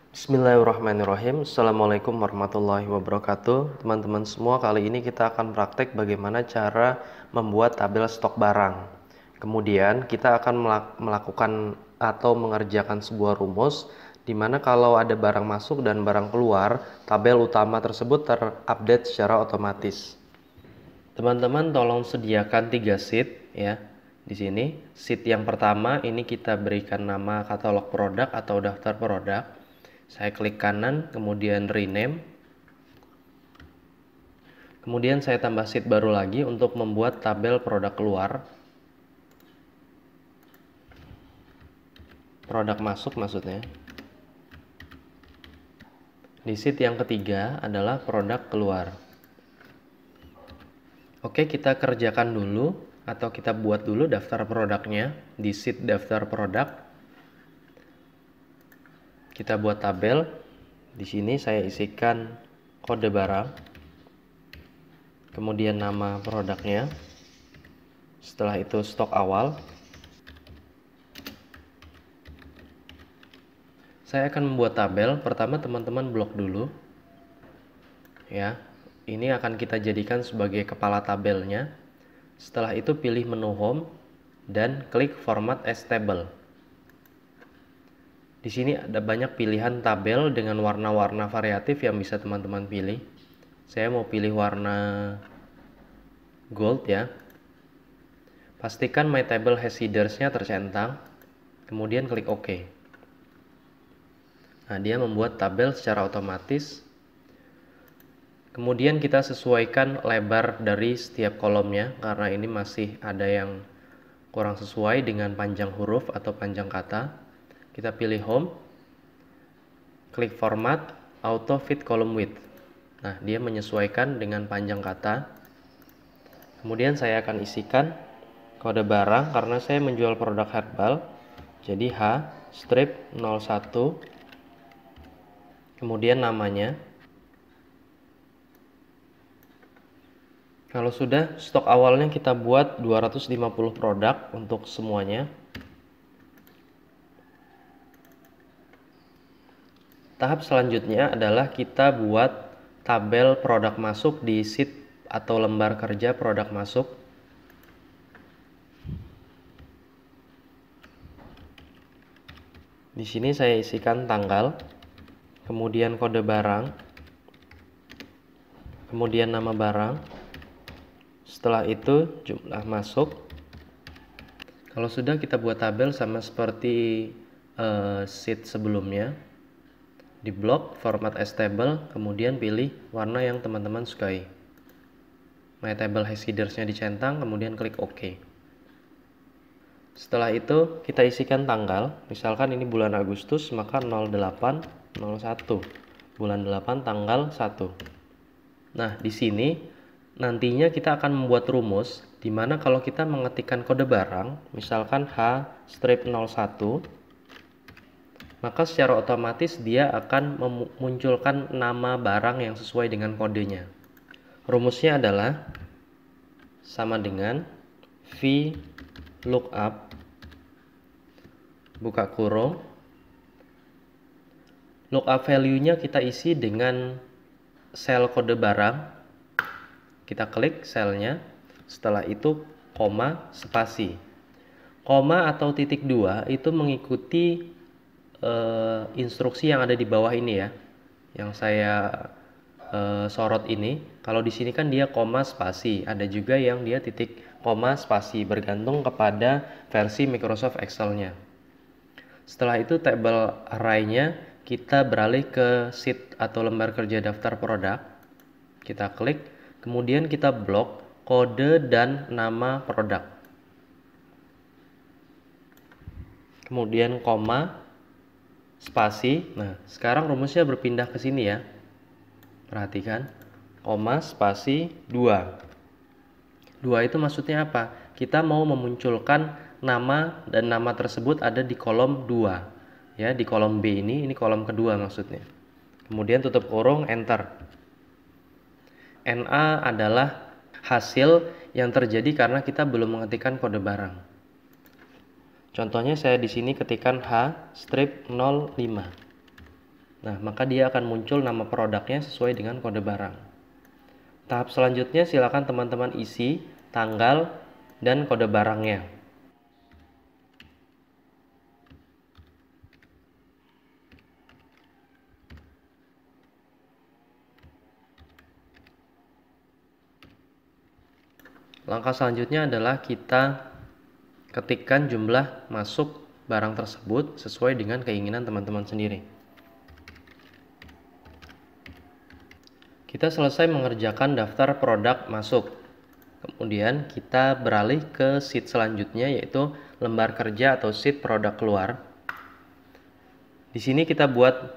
Bismillahirrahmanirrahim. Assalamualaikum warahmatullahi wabarakatuh. Teman-teman semua, kali ini kita akan praktek bagaimana cara membuat tabel stok barang. Kemudian kita akan melakukan atau mengerjakan sebuah rumus di mana kalau ada barang masuk dan barang keluar, tabel utama tersebut terupdate secara otomatis. Teman-teman tolong sediakan 3 sheet ya. Di sini sheet yang pertama ini kita berikan nama katalog produk atau daftar produk. Saya klik kanan, kemudian rename. Kemudian saya tambah sheet baru lagi untuk membuat tabel produk keluar. Produk masuk maksudnya. Di sheet yang ketiga adalah produk keluar. Oke, kita kerjakan dulu atau kita buat dulu daftar produknya di sheet daftar produk. Kita buat tabel. Di sini saya isikan kode barang, kemudian nama produknya, setelah itu stok awal. Saya akan membuat tabel. Pertama teman-teman blok dulu ya. Ini akan kita jadikan sebagai kepala tabelnya. Setelah itu pilih menu home dan klik format as table. Di sini ada banyak pilihan tabel dengan warna-warna variatif yang bisa teman-teman pilih. Saya mau pilih warna gold ya. Pastikan my table has headers-nya tercentang. Kemudian klik OK. Nah, dia membuat tabel secara otomatis. Kemudian kita sesuaikan lebar dari setiap kolomnya karena ini masih ada yang kurang sesuai dengan panjang huruf atau panjang kata. Kita pilih home, klik format, auto fit column width. Nah, dia menyesuaikan dengan panjang kata. Kemudian saya akan isikan kode barang karena saya menjual produk herbal. Jadi H strip 01. Kemudian namanya. Kalau sudah, stok awalnya kita buat 250 produk untuk semuanya. Tahap selanjutnya adalah kita buat tabel produk masuk di sheet atau lembar kerja produk masuk. Di sini saya isikan tanggal, kemudian kode barang, kemudian nama barang. Setelah itu jumlah masuk. Kalau sudah, kita buat tabel sama seperti sheet sebelumnya. Di blok format as table, kemudian pilih warna yang teman-teman sukai. My table has headers-nya dicentang, kemudian klik OK. Setelah itu kita isikan tanggal. Misalkan ini bulan Agustus, maka 0801. Bulan 8 tanggal 1. Nah, di sini nantinya kita akan membuat rumus di mana kalau kita mengetikkan kode barang, misalkan H strip 01, maka secara otomatis dia akan memunculkan nama barang yang sesuai dengan kodenya. Rumusnya adalah sama dengan V lookup buka kurung, lookup value-nya kita isi dengan sel kode barang. Kita klik selnya, setelah itu koma spasi. Koma atau titik 2 itu mengikuti instruksi yang ada di bawah ini ya, yang saya sorot ini. Kalau di sini kan dia koma spasi, ada juga yang dia titik koma spasi, bergantung kepada versi Microsoft Excel-nya. Setelah itu table array-nya kita beralih ke sheet atau lembar kerja daftar produk. Kita klik, kemudian kita blok kode dan nama produk. Kemudian koma spasi. Nah, sekarang rumusnya berpindah ke sini ya. Perhatikan. Koma spasi 2. 2 itu maksudnya apa? Kita mau memunculkan nama dan nama tersebut ada di kolom 2. Ya, di kolom B ini kolom kedua maksudnya. Kemudian tutup kurung, enter. NA adalah hasil yang terjadi karena kita belum mengetikkan kode barang. Contohnya saya di sini ketikkan H strip 05. Nah, maka dia akan muncul nama produknya sesuai dengan kode barang. Tahap selanjutnya silakan teman-teman isi tanggal dan kode barangnya. Langkah selanjutnya adalah kita ketikkan jumlah masuk barang tersebut sesuai dengan keinginan teman-teman sendiri. Kita selesai mengerjakan daftar produk masuk. Kemudian kita beralih ke sheet selanjutnya, yaitu lembar kerja atau sheet produk keluar. Di sini kita buat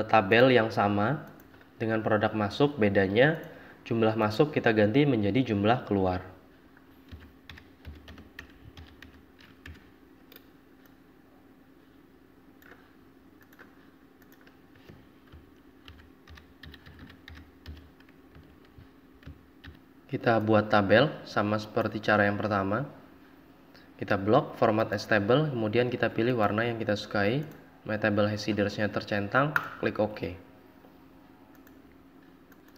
tabel yang sama dengan produk masuk, bedanya jumlah masuk kita ganti menjadi jumlah keluar. Kita buat tabel sama seperti cara yang pertama. Kita blok format as table, kemudian kita pilih warna yang kita sukai. My table headers-nya tercentang, klik OK.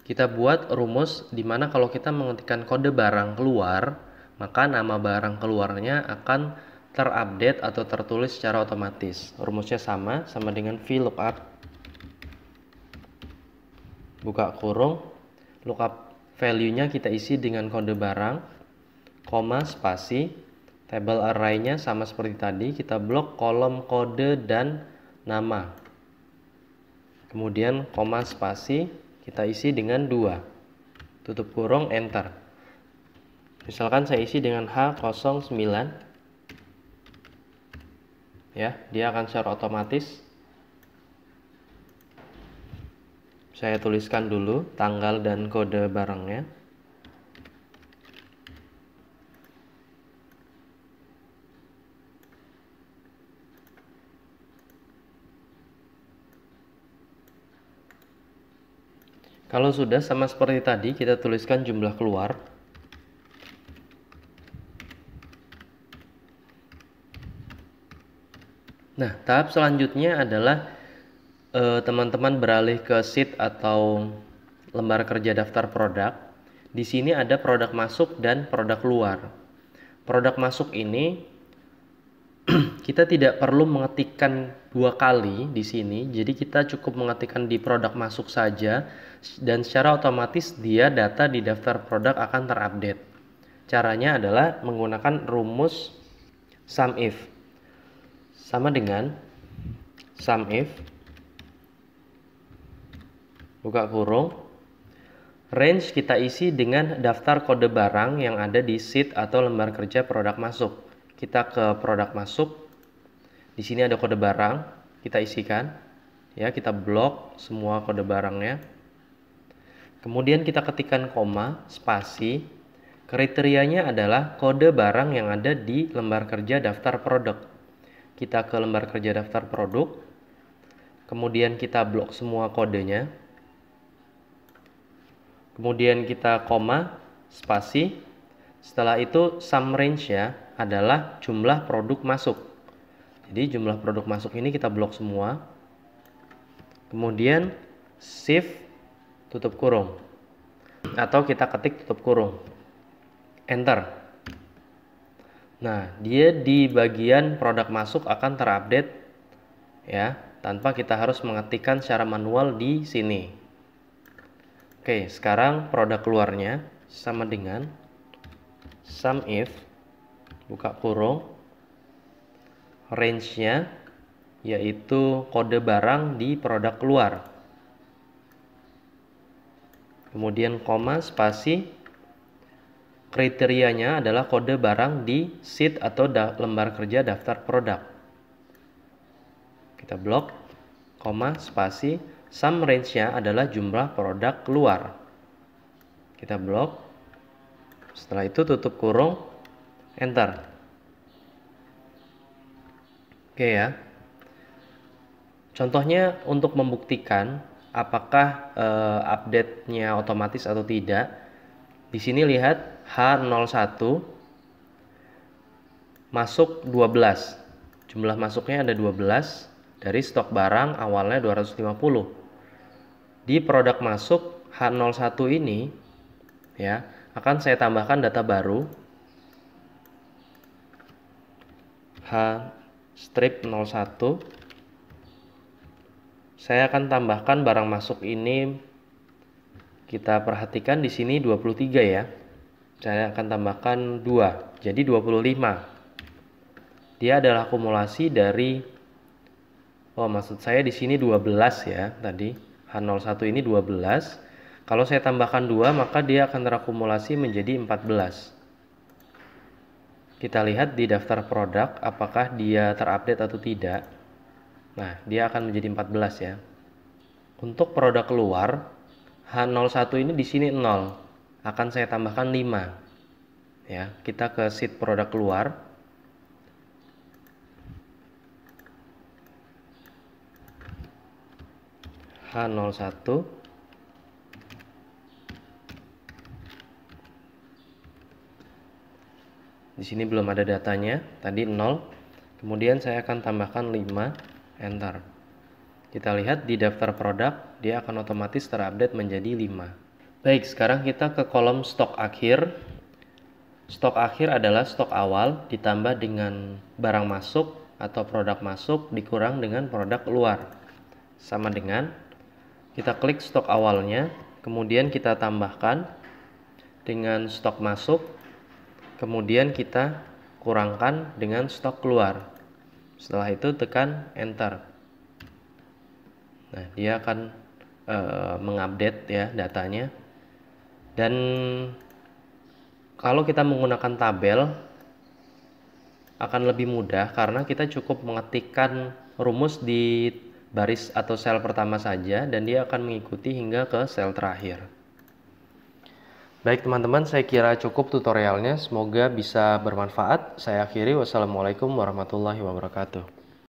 Kita buat rumus di mana kalau kita mengetikkan kode barang keluar, maka nama barang keluarnya akan terupdate atau tertulis secara otomatis. Rumusnya sama dengan VLOOKUP. Buka kurung, lookup value-nya kita isi dengan kode barang, koma, spasi, table array-nya sama seperti tadi, kita blok kolom kode dan nama. Kemudian koma, spasi, kita isi dengan 2. Tutup kurung, enter. Misalkan saya isi dengan H09. Ya, dia akan secara otomatis. Saya tuliskan dulu tanggal dan kode barangnya. Kalau sudah sama seperti tadi, kita tuliskan jumlah keluar. Nah, tahap selanjutnya adalah teman-teman beralih ke sheet atau lembar kerja daftar produk. Di sini ada produk masuk dan produk keluar. Produk masuk ini kita tidak perlu mengetikkan 2 kali di sini, jadi kita cukup mengetikkan di produk masuk saja dan secara otomatis dia data di daftar produk akan terupdate. Caranya adalah menggunakan rumus SUMIF. Sama dengan SUMIF, buka kurung, range kita isi dengan daftar kode barang yang ada di sheet atau lembar kerja produk masuk. Kita ke produk masuk, di sini ada kode barang, kita isikan, ya, kita blok semua kode barangnya. Kemudian kita ketikkan koma, spasi, kriterianya adalah kode barang yang ada di lembar kerja daftar produk. Kita ke lembar kerja daftar produk, kemudian kita blok semua kodenya. Kemudian kita koma, spasi. Setelah itu sum range-nya adalah jumlah produk masuk. Jadi jumlah produk masuk ini kita blok semua. Kemudian shift tutup kurung. Atau kita ketik tutup kurung. Enter. Nah, dia di bagian produk masuk akan terupdate ya, tanpa kita harus mengetikkan secara manual di sini. Oke, sekarang produk keluarnya sama dengan SUMIF, buka kurung, range-nya yaitu kode barang di produk keluar. Kemudian koma, spasi, kriterianya adalah kode barang di sheet atau lembar kerja daftar produk. Kita blok, koma, spasi, sum range-nya adalah jumlah produk keluar. Kita blok. Setelah itu tutup kurung, enter. Oke ya. Contohnya untuk membuktikan apakah update-nya otomatis atau tidak. Di sini lihat H01 masuk 12. Jumlah masuknya ada 12. dari stok barang awalnya 250. Di produk masuk H01 ini ya, akan saya tambahkan data baru H-01. Saya akan tambahkan barang masuk ini, kita perhatikan di sini 23 ya. Saya akan tambahkan 2, jadi 25. Dia adalah akumulasi dari, maksud saya di sini 12 ya tadi. H01 ini 12. Kalau saya tambahkan 2, maka dia akan terakumulasi menjadi 14. Kita lihat di daftar produk apakah dia terupdate atau tidak. Nah, dia akan menjadi 14 ya. Untuk produk keluar, H01 ini di sini 0. Akan saya tambahkan 5. Ya, kita ke sheet produk keluar. H01. Di sini belum ada datanya, tadi 0. Kemudian saya akan tambahkan 5, enter. Kita lihat di daftar produk, dia akan otomatis terupdate menjadi 5. Baik, sekarang kita ke kolom stok akhir. Stok akhir adalah stok awal ditambah dengan barang masuk atau produk masuk dikurang dengan produk keluar. Sama dengan kita klik stok awalnya, kemudian kita tambahkan dengan stok masuk, kemudian kita kurangkan dengan stok keluar. Setelah itu tekan enter. Nah, dia akan mengupdate ya datanya. Dan kalau kita menggunakan tabel akan lebih mudah karena kita cukup mengetikkan rumus di baris atau sel pertama saja dan dia akan mengikuti hingga ke sel terakhir. Baik teman-teman, saya kira cukup tutorialnya, semoga bisa bermanfaat. Saya akhiri, wassalamualaikum warahmatullahi wabarakatuh.